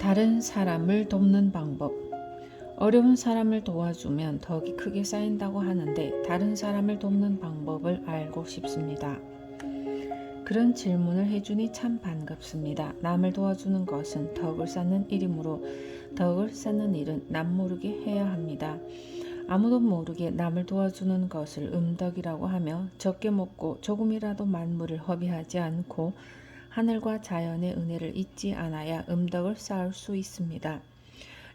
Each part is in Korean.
다른 사람을 돕는 방법. 어려운 사람을 도와주면 덕이 크게 쌓인다고 하는데 다른 사람을 돕는 방법을 알고 싶습니다. 그런 질문을 해주니 참 반갑습니다. 남을 도와주는 것은 덕을 쌓는 일이므로 덕을 쌓는 일은 남 모르게 해야 합니다. 아무도 모르게 남을 도와주는 것을 음덕이라고 하며 적게 먹고 조금이라도 만물을 허비하지 않고 하늘과 자연의 은혜를 잊지 않아야 음덕을 쌓을 수 있습니다.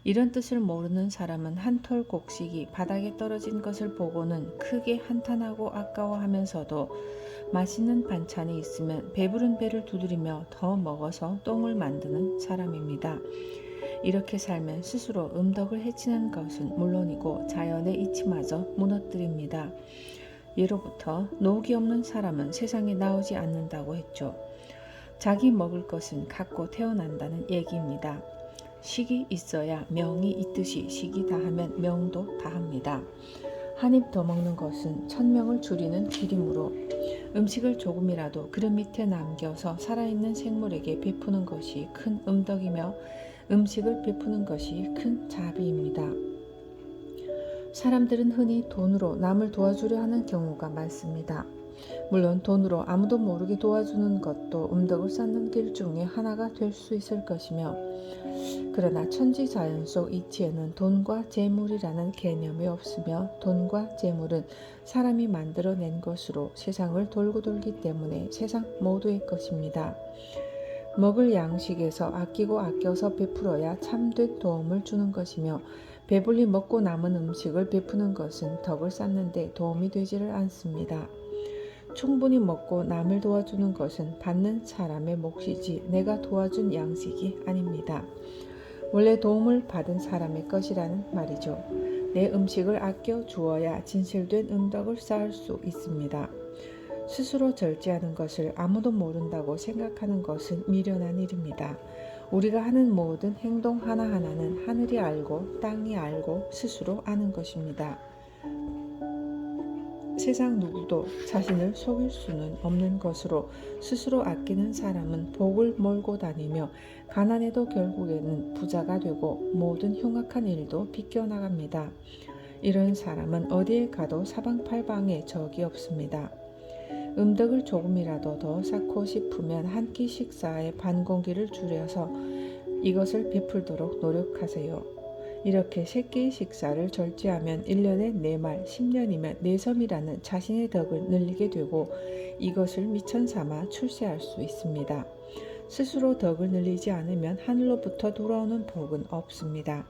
이런 뜻을 모르는 사람은 한 톨 곡식이 바닥에 떨어진 것을 보고는 크게 한탄하고 아까워하면서도 맛있는 반찬이 있으면 배부른 배를 두드리며 더 먹어서 똥을 만드는 사람입니다. 이렇게 살면 스스로 음덕을 해치는 것은 물론이고 자연의 이치마저 무너뜨립니다. 예로부터 녹이 없는 사람은 세상에 나오지 않는다고 했죠. 자기 먹을 것은 갖고 태어난다는 얘기입니다. 식이 있어야 명이 있듯이 식이 다하면 명도 다합니다. 한 입 더 먹는 것은 천명을 줄이는 길이므로 음식을 조금이라도 그릇 밑에 남겨서 살아있는 생물에게 베푸는 것이 큰 음덕이며 음식을 베푸는 것이 큰 자비입니다. 사람들은 흔히 돈으로 남을 도와주려 하는 경우가 많습니다. 물론 돈으로 아무도 모르게 도와주는 것도 음덕을 쌓는 길 중에 하나가 될 수 있을 것이며, 그러나 천지자연 속 이치에는 돈과 재물이라는 개념이 없으며 돈과 재물은 사람이 만들어낸 것으로 세상을 돌고 돌기 때문에 세상 모두의 것입니다. 먹을 양식에서 아끼고 아껴서 베풀어야 참된 도움을 주는 것이며, 배불리 먹고 남은 음식을 베푸는 것은 덕을 쌓는 데 도움이 되지를 않습니다. 충분히 먹고 남을 도와주는 것은 받는 사람의 몫이지 내가 도와준 양식이 아닙니다. 원래 도움을 받은 사람의 것이라는 말이죠. 내 음식을 아껴 주어야 진실된 음덕을 쌓을 수 있습니다. 스스로 절제하는 것을 아무도 모른다고 생각하는 것은 미련한 일입니다. 우리가 하는 모든 행동 하나하나는 하늘이 알고 땅이 알고 스스로 아는 것입니다. 세상 누구도 자신을 속일 수는 없는 것으로 스스로 아끼는 사람은 복을 몰고 다니며 가난해도 결국에는 부자가 되고 모든 흉악한 일도 비껴나갑니다. 이런 사람은 어디에 가도 사방팔방에 적이 없습니다. 음덕을 조금이라도 더 쌓고 싶으면 한 끼 식사의 반 공기를 줄여서 이것을 베풀도록 노력하세요. 이렇게 세 끼의 식사를 절제하면 1년에 4말, 10년이면 4섬이라는 자신의 덕을 늘리게 되고 이것을 미천 삼아 출세할 수 있습니다. 스스로 덕을 늘리지 않으면 하늘로부터 돌아오는 복은 없습니다.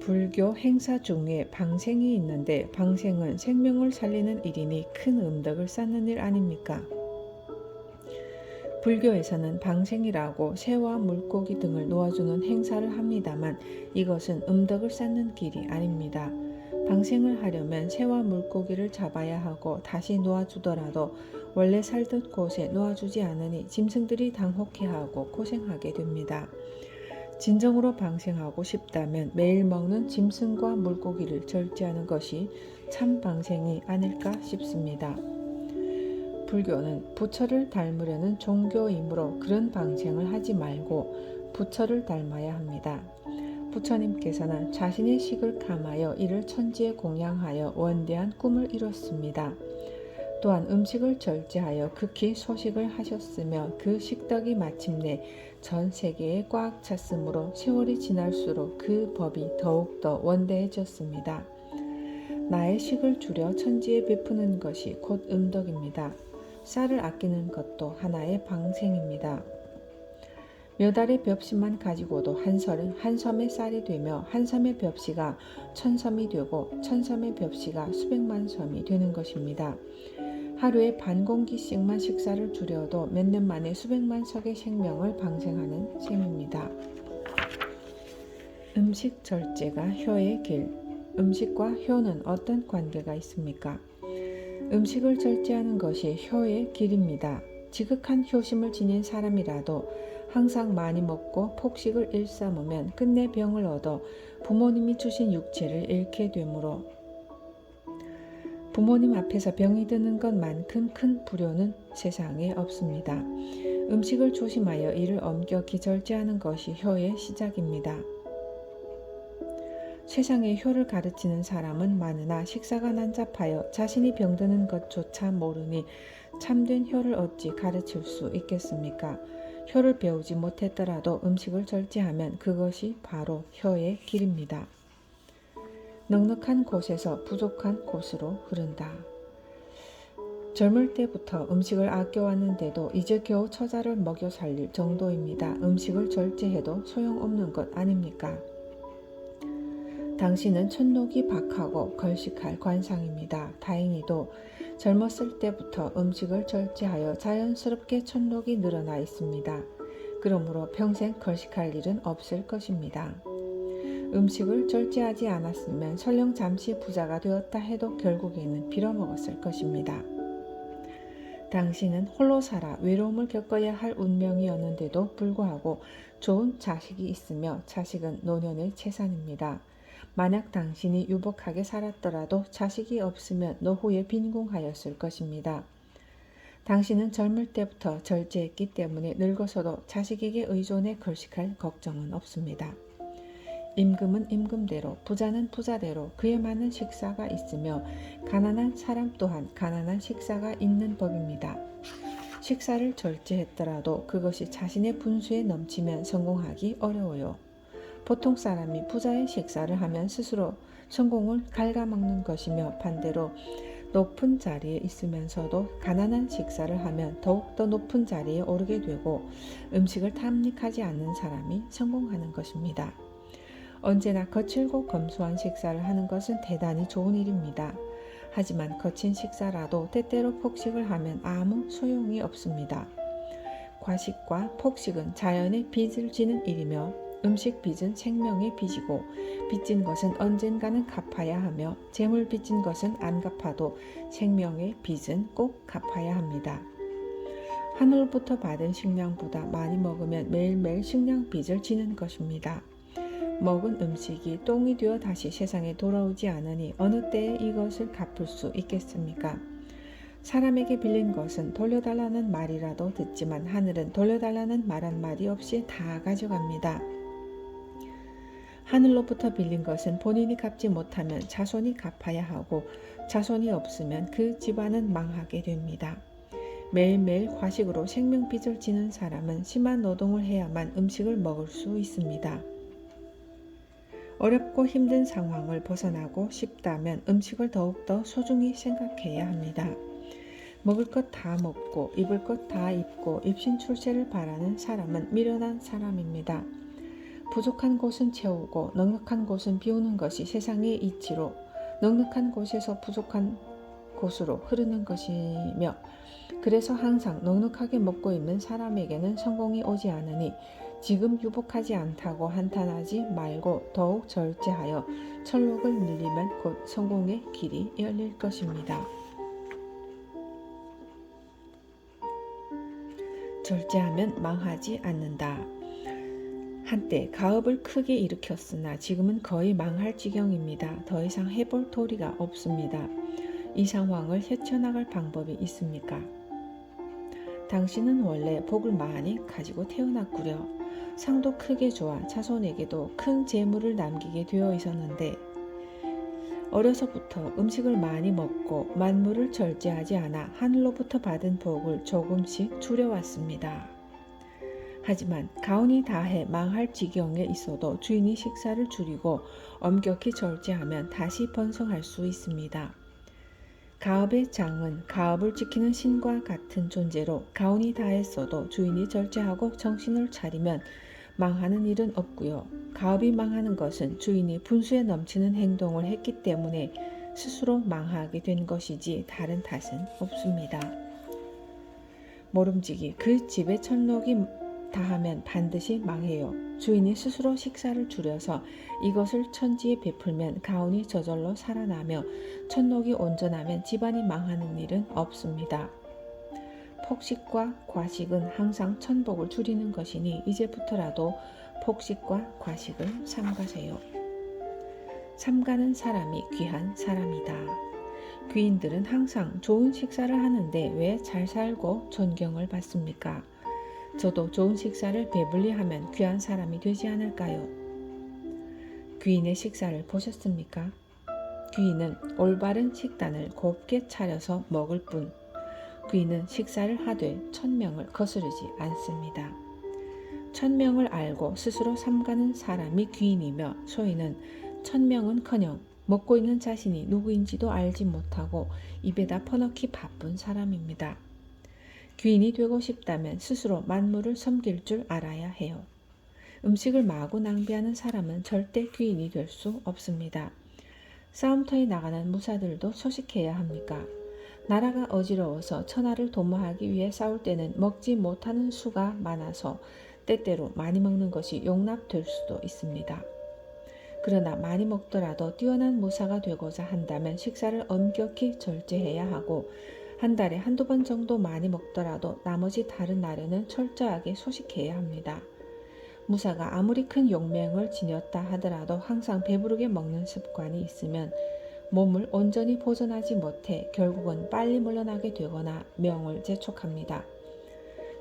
불교 행사 중에 방생이 있는데 방생은 생명을 살리는 일이니 큰 음덕을 쌓는 일 아닙니까? 불교에서는 방생이라고 새와 물고기 등을 놓아주는 행사를 합니다만 이것은 음덕을 쌓는 길이 아닙니다. 방생을 하려면 새와 물고기를 잡아야 하고 다시 놓아주더라도 원래 살던 곳에 놓아주지 않으니 짐승들이 당혹해하고 고생하게 됩니다. 진정으로 방생하고 싶다면 매일 먹는 짐승과 물고기를 절제하는 것이 참 방생이 아닐까 싶습니다. 불교는 부처를 닮으려는 종교이므로 그런 방생을 하지 말고 부처를 닮아야 합니다. 부처님께서는 자신의 식을 감하여 이를 천지에 공양하여 원대한 꿈을 이뤘습니다. 또한 음식을 절제하여 극히 소식을 하셨으며 그 식덕이 마침내 전 세계에 꽉 찼으므로 세월이 지날수록 그 법이 더욱더 원대해졌습니다. 나의 식을 줄여 천지에 베푸는 것이 곧 음덕입니다. 쌀을 아끼는 것도 하나의 방생입니다. 몇 알의 벽시만 가지고도 한 섬의 쌀이 되며 한 섬의 벽시가 1000섬이 되고 1000섬의 벽시가 수백만 섬이 되는 것입니다. 하루에 반 공기씩만 식사를 줄여도 몇 년 만에 수백만 석의 생명을 방생하는 셈입니다. 음식 절제가 효의 길. 음식과 효는 어떤 관계가 있습니까? 음식을 절제하는 것이 효의 길입니다. 지극한 효심을 지닌 사람이라도 항상 많이 먹고 폭식을 일삼으면 끝내 병을 얻어 부모님이 주신 육체를 잃게 되므로 부모님 앞에서 병이 드는 것만큼 큰 불효는 세상에 없습니다. 음식을 조심하여 이를 엄격히 절제하는 것이 효의 시작입니다. 세상에 효를 가르치는 사람은 많으나 식사가 난잡하여 자신이 병드는 것조차 모르니 참된 효를 어찌 가르칠 수 있겠습니까? 효를 배우지 못했더라도 음식을 절제하면 그것이 바로 효의 길입니다. 넉넉한 곳에서 부족한 곳으로 흐른다. 젊을 때부터 음식을 아껴왔는데도 이제 겨우 처자를 먹여 살릴 정도입니다. 음식을 절제해도 소용없는 것 아닙니까? 당신은 촌록이 박하고 걸식할 관상입니다. 다행히도 젊었을 때부터 음식을 절제하여 자연스럽게 촌록이 늘어나 있습니다. 그러므로 평생 걸식할 일은 없을 것입니다. 음식을 절제하지 않았으면 설령 잠시 부자가 되었다 해도 결국에는 빌어먹었을 것입니다. 당신은 홀로 살아 외로움을 겪어야 할 운명이었는데도 불구하고 좋은 자식이 있으며 자식은 노년의 재산입니다. 만약 당신이 유복하게 살았더라도 자식이 없으면 노후에 빈궁하였을 것입니다. 당신은 젊을 때부터 절제했기 때문에 늙어서도 자식에게 의존해 걸식할 걱정은 없습니다. 임금은 임금대로, 부자는 부자대로 그에 맞는 식사가 있으며 가난한 사람 또한 가난한 식사가 있는 법입니다. 식사를 절제했더라도 그것이 자신의 분수에 넘치면 성공하기 어려워요. 보통 사람이 부자의 식사를 하면 스스로 성공을 갉아먹는 것이며 반대로 높은 자리에 있으면서도 가난한 식사를 하면 더욱더 높은 자리에 오르게 되고 음식을 탐닉하지 않는 사람이 성공하는 것입니다. 언제나 거칠고 검소한 식사를 하는 것은 대단히 좋은 일입니다. 하지만 거친 식사라도 때때로 폭식을 하면 아무 소용이 없습니다. 과식과 폭식은 자연의 빚을 지는 일이며 음식 빚은 생명의 빚이고 빚진 것은 언젠가는 갚아야 하며 재물 빚진 것은 안 갚아도 생명의 빚은 꼭 갚아야 합니다. 하늘부터 받은 식량보다 많이 먹으면 매일매일 식량 빚을 지는 것입니다. 먹은 음식이 똥이 되어 다시 세상에 돌아오지 않으니 어느 때에 이것을 갚을 수 있겠습니까? 사람에게 빌린 것은 돌려달라는 말이라도 듣지만 하늘은 돌려달라는 말 한마디 없이 다 가져갑니다. 하늘로부터 빌린 것은 본인이 갚지 못하면 자손이 갚아야 하고 자손이 없으면 그 집안은 망하게 됩니다. 매일매일 과식으로 생명빚을 지는 사람은 심한 노동을 해야만 음식을 먹을 수 있습니다. 어렵고 힘든 상황을 벗어나고 싶다면 음식을 더욱더 소중히 생각해야 합니다. 먹을 것 다 먹고 입을 것 다 입고 입신출세를 바라는 사람은 미련한 사람입니다. 부족한 곳은 채우고 넉넉한 곳은 비우는 것이 세상의 이치로 넉넉한 곳에서 부족한 곳으로 흐르는 것이며 그래서 항상 넉넉하게 먹고 있는 사람에게는 성공이 오지 않으니 지금 유복하지 않다고 한탄하지 말고 더욱 절제하여 철록을 늘리면 곧 성공의 길이 열릴 것입니다. 절제하면 망하지 않는다. 한때 가업을 크게 일으켰으나 지금은 거의 망할 지경입니다. 더 이상 해볼 도리가 없습니다. 이 상황을 헤쳐나갈 방법이 있습니까? 당신은 원래 복을 많이 가지고 태어났구려. 상도 크게 좋아 자손에게도 큰 재물을 남기게 되어 있었는데 어려서부터 음식을 많이 먹고 만물을 절제하지 않아 하늘로부터 받은 복을 조금씩 줄여왔습니다. 하지만 가온이 다해 망할 지경에 있어도 주인이 식사를 줄이고 엄격히 절제하면 다시 번성할 수 있습니다. 가업의 장은 가업을 지키는 신과 같은 존재로 가온이 다했어도 주인이 절제하고 정신을 차리면 망하는 일은 없고요. 가업이 망하는 것은 주인이 분수에 넘치는 행동을 했기 때문에 스스로 망하게 된 것이지 다른 탓은 없습니다. 모름지기 그 집에 천록이 다하면 반드시 망해요. 주인이 스스로 식사를 줄여서 이것을 천지에 베풀면 가온이 저절로 살아나며 천록이 온전하면 집안이 망하는 일은 없습니다. 폭식과 과식은 항상 천복을 줄이는 것이니 이제부터라도 폭식과 과식을 삼가세요. 삼가는 사람이 귀한 사람이다. 귀인들은 항상 좋은 식사를 하는데 왜 잘 살고 존경을 받습니까? 저도 좋은 식사를 배불리 하면 귀한 사람이 되지 않을까요? 귀인의 식사를 보셨습니까? 귀인은 올바른 식단을 곱게 차려서 먹을 뿐 귀인은 식사를 하되 천명을 거스르지 않습니다. 천명을 알고 스스로 삼가는 사람이 귀인이며 소인은 천명은커녕 먹고 있는 자신이 누구인지도 알지 못하고 입에다 퍼넣기 바쁜 사람입니다. 귀인이 되고 싶다면 스스로 만물을 섬길 줄 알아야 해요. 음식을 마구 낭비하는 사람은 절대 귀인이 될 수 없습니다. 싸움터에 나가는 무사들도 소식해야 합니까? 나라가 어지러워서 천하를 도모하기 위해 싸울 때는 먹지 못하는 수가 많아서 때때로 많이 먹는 것이 용납될 수도 있습니다. 그러나 많이 먹더라도 뛰어난 무사가 되고자 한다면 식사를 엄격히 절제해야 하고 한 달에 한두 번 정도 많이 먹더라도 나머지 다른 날에는 철저하게 소식해야 합니다. 무사가 아무리 큰 용맹을 지녔다 하더라도 항상 배부르게 먹는 습관이 있으면 몸을 온전히 보존하지 못해 결국은 빨리 물러나게 되거나 명을 재촉합니다.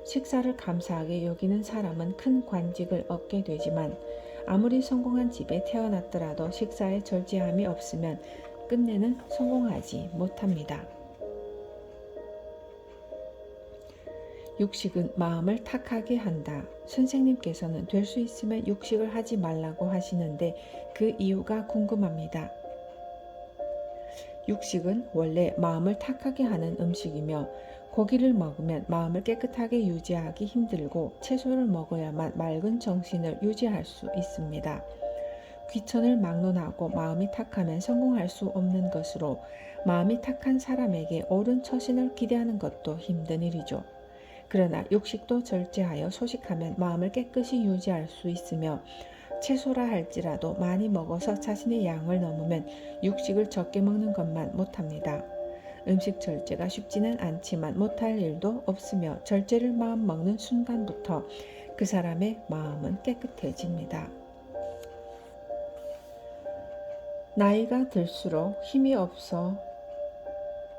식사를 감사하게 여기는 사람은 큰 관직을 얻게 되지만 아무리 성공한 집에 태어났더라도 식사에 절제함이 없으면 끝내는 성공하지 못합니다. 육식은 마음을 탁하게 한다. 선생님께서는 될 수 있으면 육식을 하지 말라고 하시는데 그 이유가 궁금합니다. 육식은 원래 마음을 탁하게 하는 음식이며 고기를 먹으면 마음을 깨끗하게 유지하기 힘들고 채소를 먹어야만 맑은 정신을 유지할 수 있습니다. 귀천을 막론하고 마음이 탁하면 성공할 수 없는 것으로 마음이 탁한 사람에게 옳은 처신을 기대하는 것도 힘든 일이죠. 그러나 육식도 절제하여 소식하면 마음을 깨끗이 유지할 수 있으며 채소라 할지라도 많이 먹어서 자신의 양을 넘으면 육식을 적게 먹는 것만 못합니다. 음식 절제가 쉽지는 않지만 못할 일도 없으며 절제를 마음 먹는 순간부터 그 사람의 마음은 깨끗해집니다. 나이가 들수록 힘이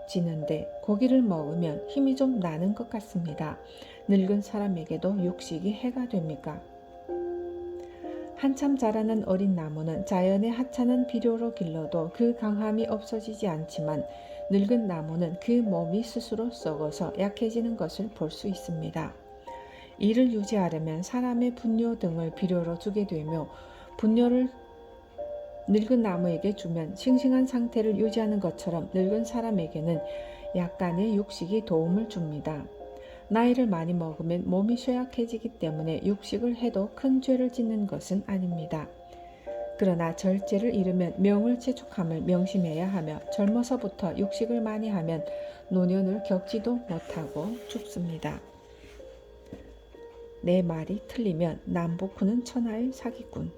없어지는데 고기를 먹으면 힘이 좀 나는 것 같습니다. 늙은 사람에게도 육식이 해가 됩니까? 한참 자라는 어린 나무는 자연의 하찮은 비료로 길러도 그 강함이 없어지지 않지만 늙은 나무는 그 몸이 스스로 썩어서 약해지는 것을 볼 수 있습니다. 이를 유지하려면 사람의 분뇨 등을 비료로 주게 되며 분뇨를 늙은 나무에게 주면 싱싱한 상태를 유지하는 것처럼 늙은 사람에게는 약간의 육식이 도움을 줍니다. 나이를 많이 먹으면 몸이 쇠약해지기 때문에 육식을 해도 큰 죄를 짓는 것은 아닙니다. 그러나 절제를 잃으면 명을 재촉함을 명심해야 하며 젊어서부터 육식을 많이 하면 노년을 겪지도 못하고 죽습니다. 내 말이 틀리면 남복후는 천하의 사기꾼.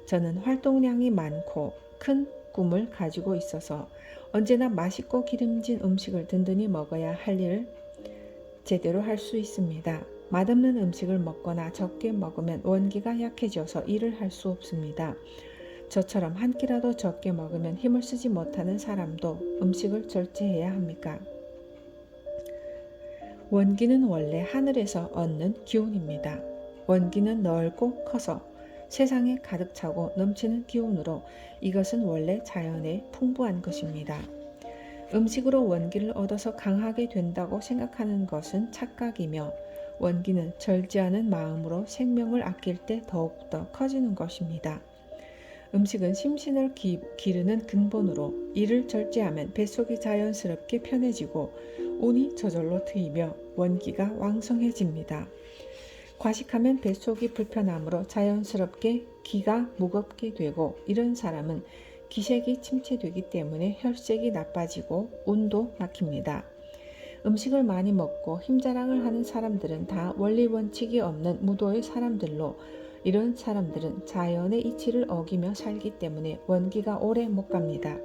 저는 활동량이 많고 큰 꿈을 가지고 있어서 언제나 맛있고 기름진 음식을 든든히 먹어야 할 일을 제대로 할 수 있습니다. 맛없는 음식을 먹거나 적게 먹으면 원기가 약해져서 일을 할 수 없습니다. 저처럼 한 끼라도 적게 먹으면 힘을 쓰지 못하는 사람도 음식을 절제해야 합니까? 원기는 원래 하늘에서 얻는 기운입니다. 원기는 넓고 커서 세상에 가득 차고 넘치는 기운으로 이것은 원래 자연에 풍부한 것입니다. 음식으로 원기를 얻어서 강하게 된다고 생각하는 것은 착각이며 원기는 절제하는 마음으로 생명을 아낄 때 더욱더 커지는 것입니다. 음식은 심신을 기르는 근본으로 이를 절제하면 뱃속이 자연스럽게 편해지고 운이 저절로 트이며 원기가 왕성해집니다. 과식하면 뱃속이 불편하므로 자연스럽게 기가 무겁게 되고 이런 사람은 기색이 침체되기 때문에 혈색이 나빠지고 운도 막힙니다. 음식을 많이 먹고 힘자랑을 하는 사람들은 다 원리 원칙이 없는 무도의 사람들로 이런 사람들은 자연의 이치를 어기며 살기 때문에 원기가 오래 못 갑니다.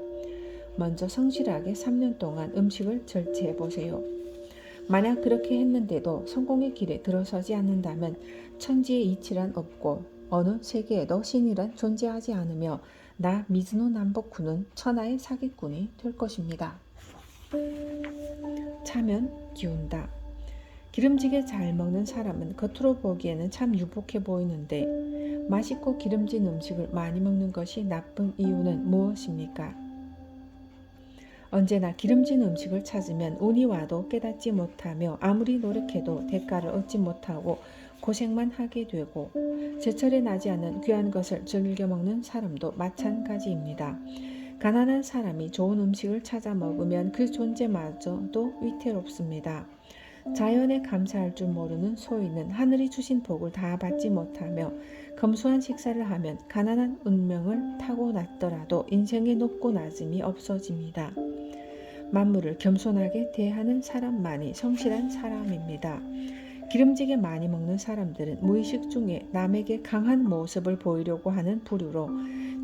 먼저 성실하게 3년 동안 음식을 절제해 보세요. 만약 그렇게 했는데도 성공의 길에 들어서지 않는다면 천지의 이치란 없고 어느 세계에도 신이란 존재하지 않으며 나 미즈노 남복후는 천하의 사기꾼이 될 것입니다. 차면 기운다. 기름지게 잘 먹는 사람은 겉으로 보기에는 참 유복해 보이는데 맛있고 기름진 음식을 많이 먹는 것이 나쁜 이유는 무엇입니까? 언제나 기름진 음식을 찾으면 운이 와도 깨닫지 못하며 아무리 노력해도 대가를 얻지 못하고 고생만 하게 되고 제철에 나지 않는 귀한 것을 즐겨 먹는 사람도 마찬가지입니다. 가난한 사람이 좋은 음식을 찾아 먹으면 그 존재마저도 위태롭습니다. 자연에 감사할 줄 모르는 소인은 하늘이 주신 복을 다 받지 못하며 검소한 식사를 하면 가난한 운명을 타고났더라도 인생의 높고 낮음이 없어집니다. 만물을 겸손하게 대하는 사람만이 성실한 사람입니다. 기름지게 많이 먹는 사람들은 무의식 중에 남에게 강한 모습을 보이려고 하는 부류로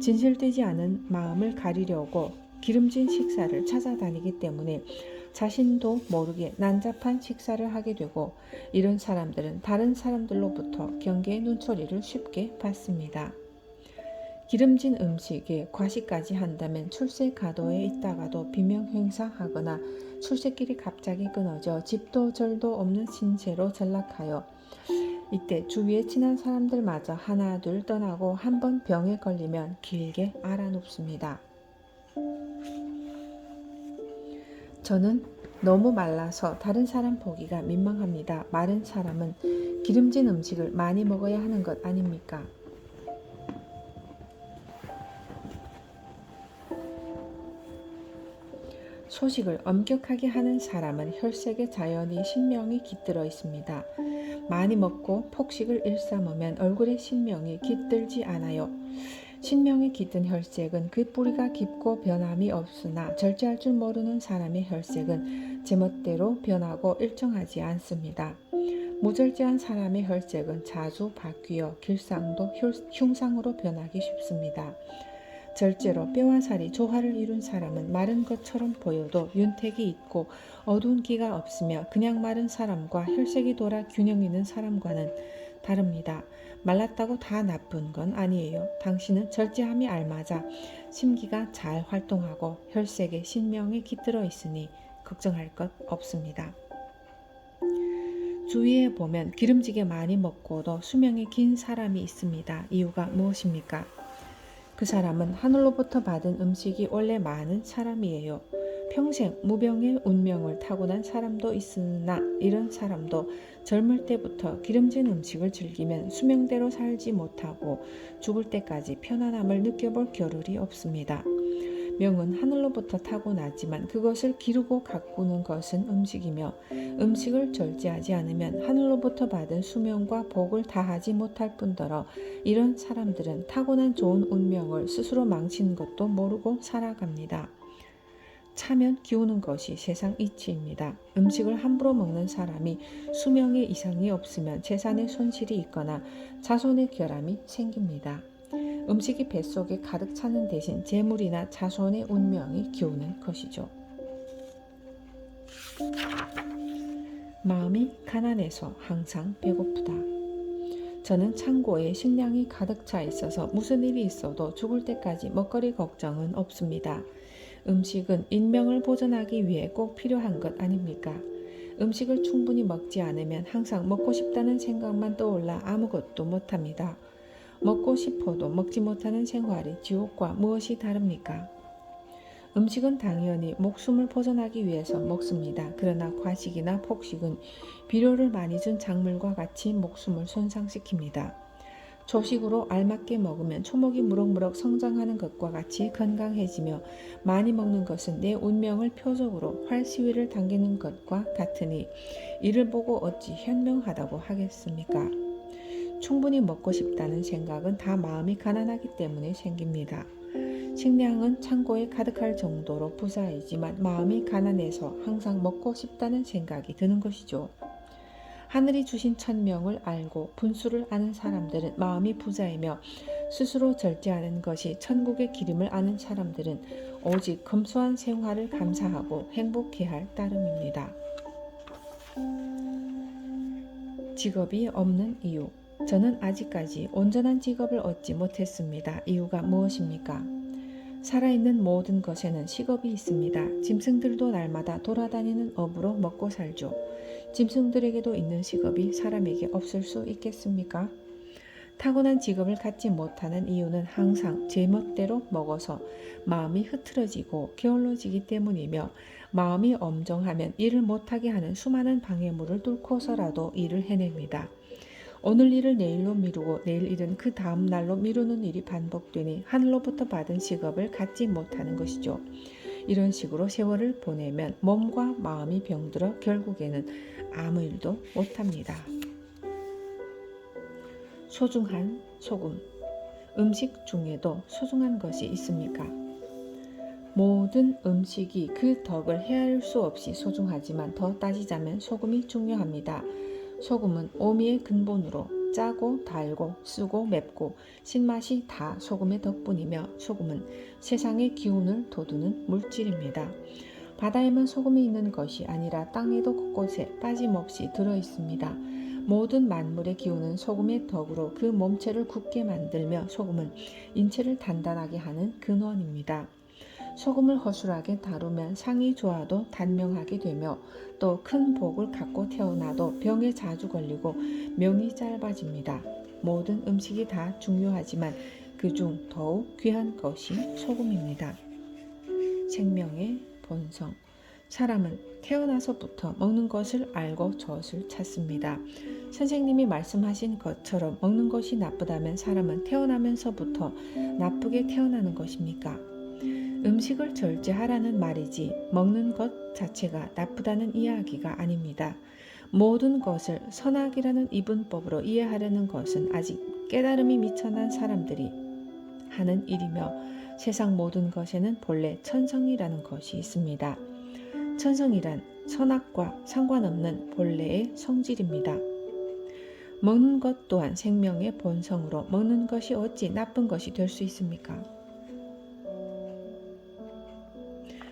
진실되지 않은 마음을 가리려고 기름진 식사를 찾아다니기 때문에 자신도 모르게 난잡한 식사를 하게 되고 이런 사람들은 다른 사람들로부터 경계의 눈초리를 쉽게 받습니다. 기름진 음식에 과식까지 한다면 출세 가도에 있다가도 비명 행사하거나 출세길이 갑자기 끊어져 집도 절도 없는 신세로 전락하여 이때 주위에 친한 사람들마저 하나 둘 떠나고 한 번 병에 걸리면 길게 앓아눕습니다. 저는 너무 말라서 다른 사람 보기가 민망합니다. 마른 사람은 기름진 음식을 많이 먹어야 하는 것 아닙니까? 소식을 엄격하게 하는 사람은 혈색의 자연이 신명이 깃들어 있습니다. 많이 먹고 폭식을 일삼으면 얼굴에 신명이 깃들지 않아요. 신명이 깃든 혈색은 그 뿌리가 깊고 변함이 없으나 절제할 줄 모르는 사람의 혈색은 제멋대로 변하고 일정하지 않습니다. 무절제한 사람의 혈색은 자주 바뀌어 길상도 흉상으로 변하기 쉽습니다. 절제로 뼈와 살이 조화를 이룬 사람은 마른 것처럼 보여도 윤택이 있고 어두운 기가 없으며 그냥 마른 사람과 혈색이 돌아 균형 있는 사람과는 다릅니다. 말랐다고 다 나쁜 건 아니에요. 당신은 절제함이 알맞아 심기가 잘 활동하고 혈색에 신명이 깃들어 있으니 걱정할 것 없습니다. 주위에 보면 기름지게 많이 먹고도 수명이 긴 사람이 있습니다. 이유가 무엇입니까? 그 사람은 하늘로부터 받은 음식이 원래 많은 사람이에요. 평생 무병의 운명을 타고난 사람도 있으나 이런 사람도 젊을 때부터 기름진 음식을 즐기면 수명대로 살지 못하고 죽을 때까지 편안함을 느껴볼 겨를이 없습니다. 명은 하늘로부터 타고나지만 그것을 기르고 가꾸는 것은 음식이며 음식을 절제하지 않으면 하늘로부터 받은 수명과 복을 다하지 못할 뿐더러 이런 사람들은 타고난 좋은 운명을 스스로 망치는 것도 모르고 살아갑니다. 차면 기우는 것이 세상 이치입니다. 음식을 함부로 먹는 사람이 수명에 이상이 없으면 재산에 손실이 있거나 자손의 결함이 생깁니다. 음식이 뱃속에 가득 차는 대신 재물이나 자손의 운명이 기우는 것이죠. 마음이 가난해서 항상 배고프다. 저는 창고에 식량이 가득 차 있어서 무슨 일이 있어도 죽을 때까지 먹거리 걱정은 없습니다. 음식은 인명을 보존하기 위해 꼭 필요한 것 아닙니까? 음식을 충분히 먹지 않으면 항상 먹고 싶다는 생각만 떠올라 아무것도 못합니다. 먹고 싶어도 먹지 못하는 생활이 지옥과 무엇이 다릅니까? 음식은 당연히 목숨을 보존하기 위해서 먹습니다. 그러나 과식이나 폭식은 비료를 많이 준 작물과 같이 목숨을 손상시킵니다. 조식으로 알맞게 먹으면 초목이 무럭무럭 성장하는 것과 같이 건강해지며 많이 먹는 것은 내 운명을 표적으로 활시위를 당기는 것과 같으니 이를 보고 어찌 현명하다고 하겠습니까? 충분히 먹고 싶다는 생각은 다 마음이 가난하기 때문에 생깁니다. 식량은 창고에 가득할 정도로 부자이지만 마음이 가난해서 항상 먹고 싶다는 생각이 드는 것이죠. 하늘이 주신 천명을 알고 분수를 아는 사람들은 마음이 부자이며 스스로 절제하는 것이 천국의 기름을 아는 사람들은 오직 검소한 생활을 감사하고 행복해야 할 따름입니다. 직업이 없는 이유. 저는 아직까지 온전한 직업을 얻지 못했습니다. 이유가 무엇입니까? 살아있는 모든 것에는 식업이 있습니다. 짐승들도 날마다 돌아다니는 업으로 먹고 살죠. 짐승들에게도 있는 직업이 사람에게 없을 수 있겠습니까? 타고난 직업을 갖지 못하는 이유는 항상 제멋대로 먹어서 마음이 흐트러지고 게을러지기 때문이며, 마음이 엄정하면 일을 못하게 하는 수많은 방해물을 뚫고서라도 일을 해냅니다. 오늘 일을 내일로 미루고 내일 일은 그 다음 날로 미루는 일이 반복되니 하늘로부터 받은 직업을 갖지 못하는 것이죠. 이런 식으로 세월을 보내면 몸과 마음이 병들어 결국에는 아무 일도 못합니다. 소중한 소금. 음식 중에도 소중한 것이 있습니까? 모든 음식이 그 덕을 헤아릴 수 없이 소중하지만 더 따지자면 소금이 중요합니다. 소금은 오미의 근본으로 짜고 달고 쓰고 맵고 신맛이 다 소금의 덕분이며, 소금은 세상의 기운을 돋우는 물질입니다. 바다에만 소금이 있는 것이 아니라 땅에도 곳곳에 빠짐없이 들어있습니다. 모든 만물의 기운은 소금의 덕으로 그 몸체를 굳게 만들며, 소금은 인체를 단단하게 하는 근원입니다. 소금을 허술하게 다루면 상이 좋아도 단명하게 되며, 또 큰 복을 갖고 태어나도 병에 자주 걸리고 명이 짧아집니다. 모든 음식이 다 중요하지만 그중 더욱 귀한 것이 소금입니다. 생명의 본성. 사람은 태어나서부터 먹는 것을 알고 젖을 찾습니다. 선생님이 말씀하신 것처럼 먹는 것이 나쁘다면 사람은 태어나면서부터 나쁘게 태어나는 것입니까? 음식을 절제하라는 말이지 먹는 것 자체가 나쁘다는 이야기가 아닙니다. 모든 것을 선악이라는 이분법으로 이해하려는 것은 아직 깨달음이 미천한 사람들이 하는 일이며, 세상 모든 것에는 본래 천성이라는 것이 있습니다. 천성이란 선악과 상관없는 본래의 성질입니다. 먹는 것 또한 생명의 본성으로 먹는 것이 어찌 나쁜 것이 될 수 있습니까?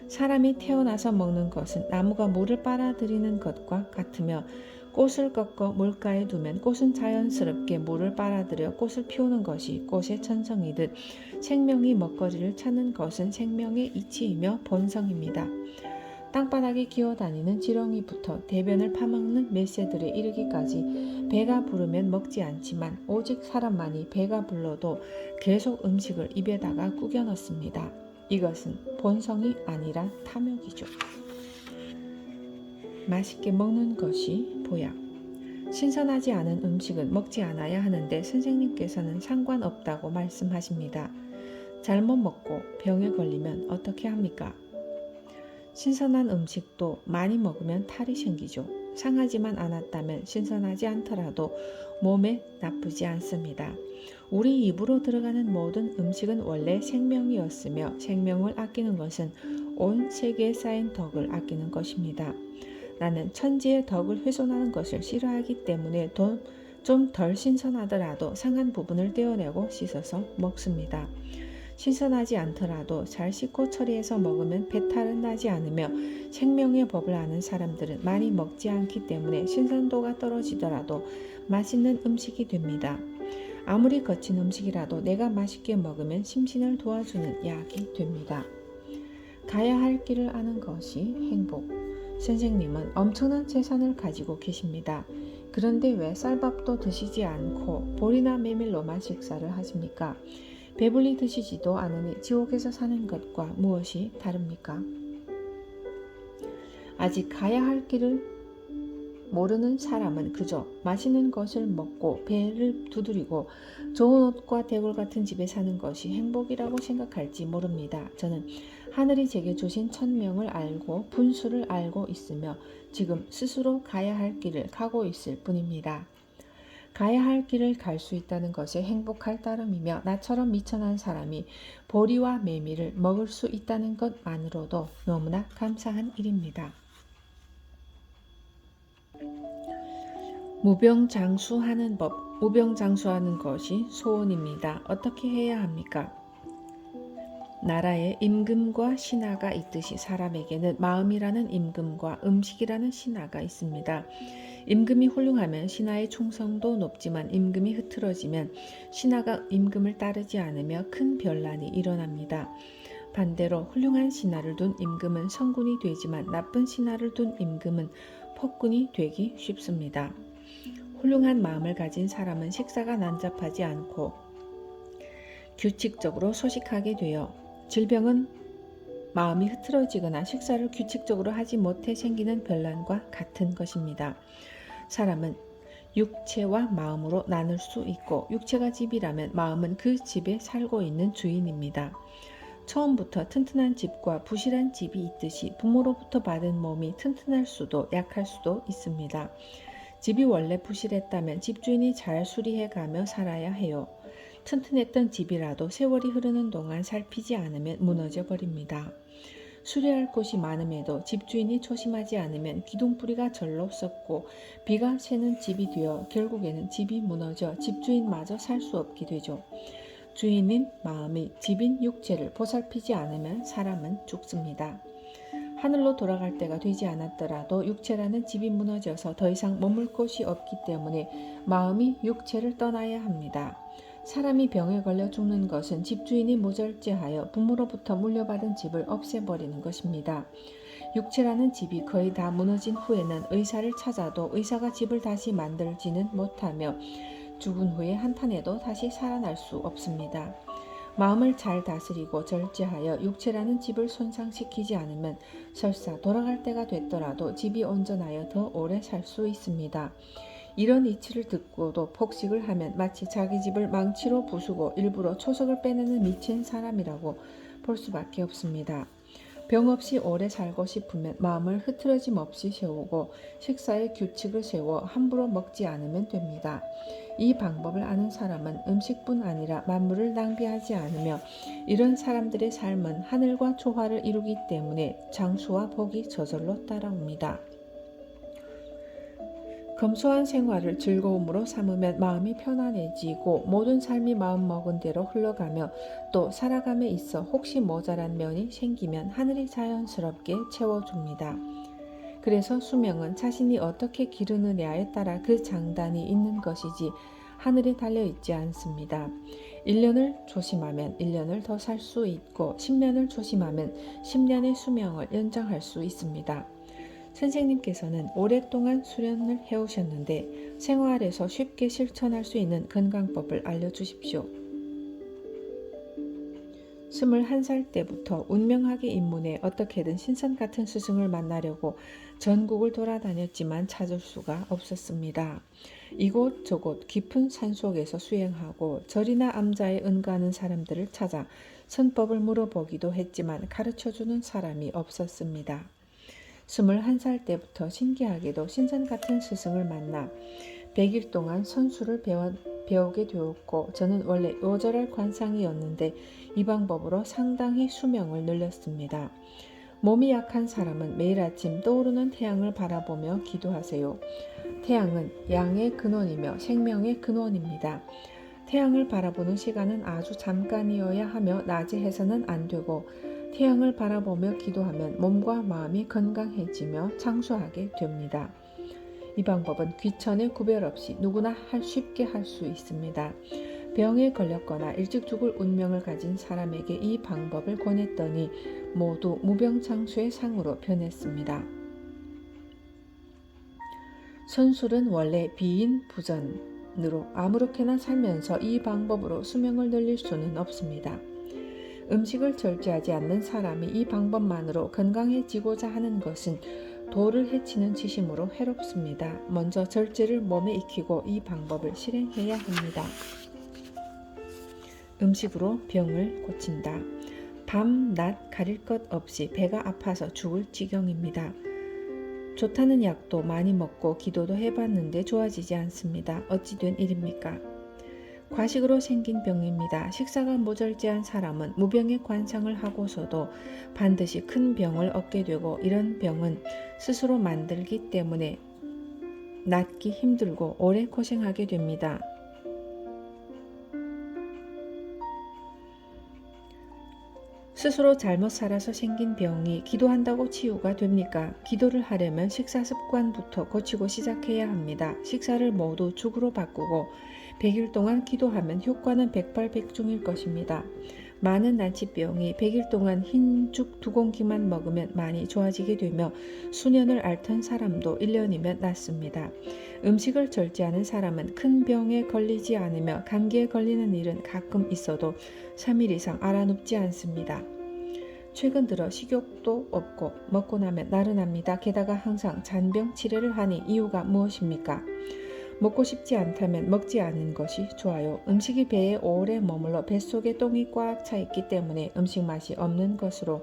사람이 태어나서 먹는 것은 나무가 물을 빨아들이는 것과 같으며, 꽃을 꺾어 물가에 두면 꽃은 자연스럽게 물을 빨아들여 꽃을 피우는 것이 꽃의 천성이듯, 생명이 먹거리를 찾는 것은 생명의 이치이며 본성입니다. 땅바닥에 기어다니는 지렁이부터 대변을 파먹는 멧새들에 이르기까지 배가 부르면 먹지 않지만, 오직 사람만이 배가 불러도 계속 음식을 입에다가 구겨 넣습니다. 이것은 본성이 아니라 탐욕이죠. 맛있게 먹는 것이 보약. 신선하지 않은 음식은 먹지 않아야 하는데 선생님께서는 상관없다고 말씀하십니다. 잘못 먹고 병에 걸리면 어떻게 합니까? 신선한 음식도 많이 먹으면 탈이 생기죠. 상하지만 않았다면 신선하지 않더라도 몸에 나쁘지 않습니다. 우리 입으로 들어가는 모든 음식은 원래 생명이었으며, 생명을 아끼는 것은 온 세계에 쌓인 덕을 아끼는 것입니다. 나는 천지의 덕을 훼손하는 것을 싫어하기 때문에 좀 덜 신선하더라도 상한 부분을 떼어내고 씻어서 먹습니다. 신선하지 않더라도 잘 씻고 처리해서 먹으면 배탈은 나지 않으며, 생명의 법을 아는 사람들은 많이 먹지 않기 때문에 신선도가 떨어지더라도 맛있는 음식이 됩니다. 아무리 거친 음식이라도 내가 맛있게 먹으면 심신을 도와주는 약이 됩니다. 가야 할 길을 아는 것이 행복. 선생님은 엄청난 재산을 가지고 계십니다. 그런데 왜 쌀밥도 드시지 않고 보리나 메밀로만 식사를 하십니까? 배불리 드시지도 않으니 지옥에서 사는 것과 무엇이 다릅니까? 아직 가야 할 길을 모르는 사람은 그저 맛있는 것을 먹고 배를 두드리고 좋은 옷과 대골 같은 집에 사는 것이 행복이라고 생각할지 모릅니다. 저는 하늘이 제게 주신 천명을 알고 분수를 알고 있으며 지금 스스로 가야 할 길을 가고 있을 뿐입니다. 가야 할 길을 갈 수 있다는 것이 행복할 따름이며, 나처럼 미천한 사람이 보리와 메밀을 먹을 수 있다는 것만으로도 너무나 감사한 일입니다. 무병장수하는 법. 무병장수하는 것이 소원입니다. 어떻게 해야 합니까? 나라에 임금과 신하가 있듯이 사람에게는 마음이라는 임금과 음식이라는 신하가 있습니다. 임금이 훌륭하면 신하의 충성도 높지만, 임금이 흐트러지면 신하가 임금을 따르지 않으며 큰 변란이 일어납니다. 반대로 훌륭한 신하를 둔 임금은 성군이 되지만, 나쁜 신하를 둔 임금은 폭군이 되기 쉽습니다. 훌륭한 마음을 가진 사람은 식사가 난잡하지 않고 규칙적으로 소식하게 되어 질병은 마음이 흐트러지거나 식사를 규칙적으로 하지 못해 생기는 별난과 같은 것입니다. 사람은 육체와 마음으로 나눌 수 있고 육체가 집이라면 마음은 그 집에 살고 있는 주인입니다. 처음부터 튼튼한 집과 부실한 집이 있듯이 부모로부터 받은 몸이 튼튼할 수도 약할 수도 있습니다. 집이 원래 부실했다면 집주인이 잘 수리해가며 살아야 해요. 튼튼했던 집이라도 세월이 흐르는 동안 살피지 않으면 무너져 버립니다. 수리할 곳이 많음에도 집주인이 조심하지 않으면 기둥뿌리가 절로 썩고 비가 새는 집이 되어 결국에는 집이 무너져 집주인마저 살 수 없게 되죠. 주인인 마음이 집인 육체를 보살피지 않으면 사람은 죽습니다. 하늘로 돌아갈 때가 되지 않았더라도 육체라는 집이 무너져서 더 이상 머물 곳이 없기 때문에 마음이 육체를 떠나야 합니다. 사람이 병에 걸려 죽는 것은 집주인이 모절제하여 부모로부터 물려받은 집을 없애버리는 것입니다. 육체라는 집이 거의 다 무너진 후에는 의사를 찾아도 의사가 집을 다시 만들지는 못하며 죽은 후에 한탄해도 다시 살아날 수 없습니다. 마음을 잘 다스리고 절제하여 육체라는 집을 손상시키지 않으면 설사 돌아갈 때가 됐더라도 집이 온전하여 더 오래 살 수 있습니다. 이런 이치를 듣고도 폭식을 하면 마치 자기 집을 망치로 부수고 일부러 초석을 빼내는 미친 사람이라고 볼 수밖에 없습니다. 병 없이 오래 살고 싶으면 마음을 흐트러짐 없이 세우고 식사의 규칙을 세워 함부로 먹지 않으면 됩니다. 이 방법을 아는 사람은 음식뿐 아니라 만물을 낭비하지 않으며 이런 사람들의 삶은 하늘과 조화를 이루기 때문에 장수와 복이 저절로 따라옵니다. 검소한 생활을 즐거움으로 삼으면 마음이 편안해지고 모든 삶이 마음먹은 대로 흘러가며 또 살아감에 있어 혹시 모자란 면이 생기면 하늘이 자연스럽게 채워줍니다. 그래서 수명은 자신이 어떻게 기르느냐에 따라 그 장단이 있는 것이지 하늘에 달려있지 않습니다. 1년을 조심하면 1년을 더 살 수 있고 10년을 조심하면 10년의 수명을 연장할 수 있습니다. 선생님께서는 오랫동안 수련을 해오셨는데 생활에서 쉽게 실천할 수 있는 건강법을 알려주십시오. 21살 때부터 운명학의 입문에 어떻게든 신선 같은 스승을 만나려고 전국을 돌아다녔지만 찾을 수가 없었습니다. 이곳저곳 깊은 산속에서 수행하고 절이나 암자에 은가하는 사람들을 찾아 선법을 물어보기도 했지만 가르쳐주는 사람이 없었습니다. 21살 때부터 신기하게도 신선 같은 스승을 만나 100일 동안 선수를 배우게 되었고 저는 원래 요절할 관상이었는데 이 방법으로 상당히 수명을 늘렸습니다. 몸이 약한 사람은 매일 아침 떠오르는 태양을 바라보며 기도하세요. 태양은 양의 근원이며 생명의 근원입니다. 태양을 바라보는 시간은 아주 잠깐이어야 하며 낮에 해서는 안 되고 태양을 바라보며 기도하면 몸과 마음이 건강해지며 장수하게 됩니다. 이 방법은 귀천의 구별 없이 누구나 쉽게 할 수 있습니다. 병에 걸렸거나 일찍 죽을 운명을 가진 사람에게 이 방법을 권했더니 모두 무병장수의 상으로 변했습니다. 선술은 원래 비인부전으로 아무렇게나 살면서 이 방법으로 수명을 늘릴 수는 없습니다. 음식을 절제하지 않는 사람이 이 방법만으로 건강해지고자 하는 것은 도를 해치는 짓이므로 해롭습니다. 먼저 절제를 몸에 익히고 이 방법을 실행해야 합니다. 음식으로 병을 고친다. 밤, 낮 가릴 것 없이 배가 아파서 죽을 지경입니다. 좋다는 약도 많이 먹고 기도도 해봤는데 좋아지지 않습니다. 어찌 된 일입니까? 과식으로 생긴 병입니다. 식사가 모절제한 사람은 무병의 관상을 하고서도 반드시 큰 병을 얻게 되고 이런 병은 스스로 만들기 때문에 낫기 힘들고 오래 고생하게 됩니다. 스스로 잘못 살아서 생긴 병이 기도한다고 치유가 됩니까? 기도를 하려면 식사 습관부터 고치고 시작해야 합니다. 식사를 모두 죽으로 바꾸고 100일 동안 기도하면 효과는 백발백중일 것입니다. 많은 난치병이 100일 동안 흰죽 2공기만 먹으면 많이 좋아지게 되며 수년을 앓던 사람도 1년이면 낫습니다. 음식을 절제하는 사람은 큰 병에 걸리지 않으며 감기에 걸리는 일은 가끔 있어도 3일 이상 앓아눕지 않습니다. 최근 들어 식욕도 없고 먹고 나면 나른합니다. 게다가 항상 잔병 치레를 하니 이유가 무엇입니까? 먹고 싶지 않다면 먹지 않는 것이 좋아요. 음식이 배에 오래 머물러 뱃속에 똥이 꽉 차 있기 때문에 음식 맛이 없는 것으로,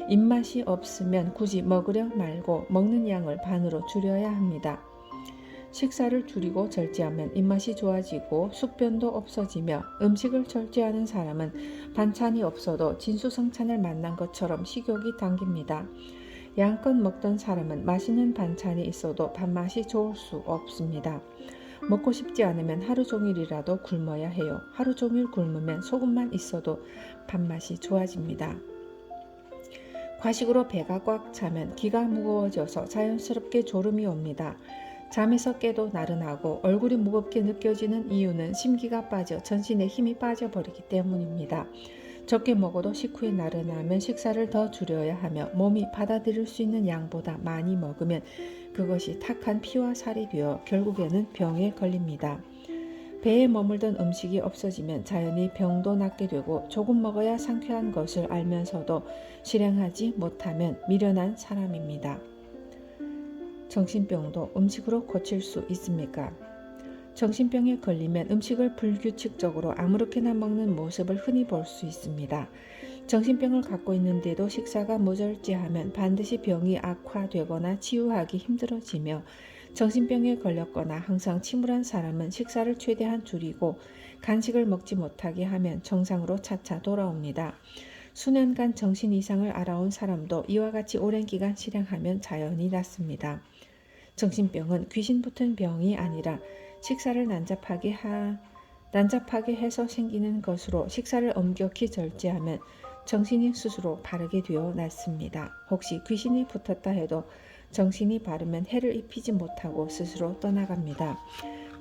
입맛이 없으면 굳이 먹으려 말고 먹는 양을 반으로 줄여야 합니다. 식사를 줄이고 절제하면 입맛이 좋아지고 숙변도 없어지며, 음식을 절제하는 사람은 반찬이 없어도 진수성찬을 만난 것처럼 식욕이 당깁니다. 양껏 먹던 사람은 맛있는 반찬이 있어도 밥맛이 좋을 수 없습니다. 먹고 싶지 않으면 하루 종일이라도 굶어야 해요. 하루 종일 굶으면 소금만 있어도 밥맛이 좋아집니다. 과식으로 배가 꽉 차면 기가 무거워져서 자연스럽게 졸음이 옵니다. 잠에서 깨도 나른하고 얼굴이 무겁게 느껴지는 이유는 심기가 빠져 전신에 힘이 빠져버리기 때문입니다. 적게 먹어도 식후에 나른하면 식사를 더 줄여야 하며, 몸이 받아들일 수 있는 양보다 많이 먹으면 그것이 탁한 피와 살이 되어 결국에는 병에 걸립니다. 배에 머물던 음식이 없어지면 자연히 병도 낫게 되고, 조금 먹어야 상쾌한 것을 알면서도 실행하지 못하면 미련한 사람입니다. 정신병도 음식으로 고칠 수 있습니까? 정신병에 걸리면 음식을 불규칙적으로 아무렇게나 먹는 모습을 흔히 볼 수 있습니다. 정신병을 갖고 있는데도 식사가 무절제하면 반드시 병이 악화되거나 치유하기 힘들어지며, 정신병에 걸렸거나 항상 침울한 사람은 식사를 최대한 줄이고 간식을 먹지 못하게 하면 정상으로 차차 돌아옵니다. 수년간 정신 이상을 알아온 사람도 이와 같이 오랜 기간 실행하면 자연히 낫습니다. 정신병은 귀신 붙은 병이 아니라 식사를 난잡하게 해서 생기는 것으로, 식사를 엄격히 절제하면 정신이 스스로 바르게 되어 낫습니다. 혹시 귀신이 붙었다 해도 정신이 바르면 해를 입히지 못하고 스스로 떠나갑니다.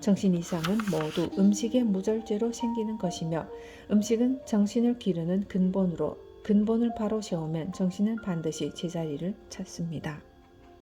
정신 이상은 모두 음식의 무절제로 생기는 것이며, 음식은 정신을 기르는 근본을 바로 세우면 정신은 반드시 제자리를 찾습니다.